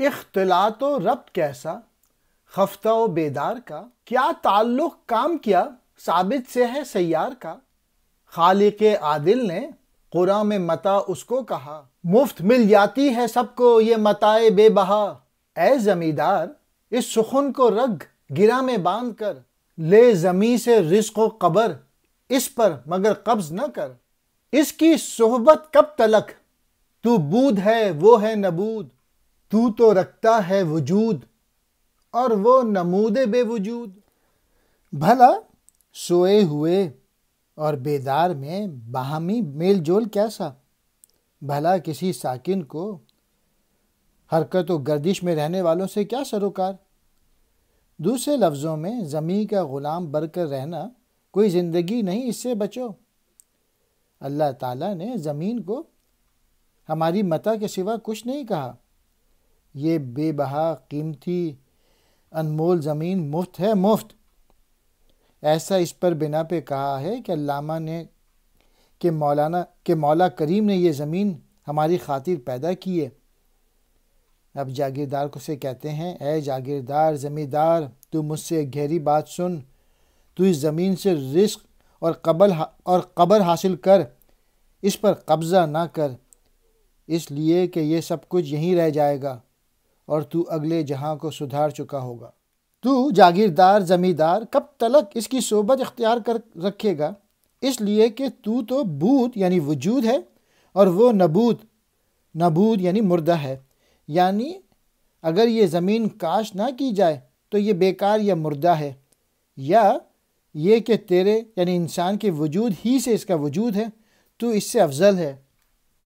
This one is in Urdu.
اختلاط و ربط کیسا خفتہ و بیدار کا، کیا تعلق کام کیا ثابت سے ہے سیار کا۔ خالق عادل نے قرآن میں متاع اس کو کہا، مفت مل جاتی ہے سب کو یہ متاع بے بہا۔ اے زمیندار اس سخن کو رگ گرہ میں باندھ کر، لے زمیں سے رزق و قبر اس پر مگر قبض نہ کر۔ اس کی صحبت کب تلک، تو بود ہے وہ ہے نبود، تو رکھتا ہے وجود اور وہ نمود بے وجود۔ بھلا سوئے ہوئے اور بیدار میں باہمی میل جول کیسا، بھلا کسی ساکن کو حرکت و گردش میں رہنے والوں سے کیا سروکار۔ دوسرے لفظوں میں زمین کا غلام بن کر رہنا کوئی زندگی نہیں، اس سے بچو۔ اللہ تعالیٰ نے زمین کو ہماری متاع کے سوا کچھ نہیں کہا۔ یہ بے بہا قیمتی انمول زمین مفت ہے، مفت۔ ایسا اس پر بنا پہ کہا ہے کہ علامہ نے کہ مولا کریم نے یہ زمین ہماری خاطر پیدا کی ہے۔ اب جاگیردار کو سے کہتے ہیں، اے جاگیردار زمیندار، تو مجھ سے ایک گہری بات سن، تو اس زمین سے رزق اور قبر حاصل کر، اس پر قبضہ نہ کر، اس لیے کہ یہ سب کچھ یہیں رہ جائے گا اور تو اگلے جہاں کو سدھار چکا ہوگا۔ تو جاگیردار زمیندار کب تلک اس کی صحبت اختیار کر رکھے گا، اس لیے کہ تو بود یعنی وجود ہے اور وہ نبود یعنی مردہ ہے۔ یعنی اگر یہ زمین کاشت نہ کی جائے تو یہ بیکار یا مردہ ہے، یا یہ کہ تیرے یعنی انسان کے وجود ہی سے اس کا وجود ہے، تو اس سے افضل ہے۔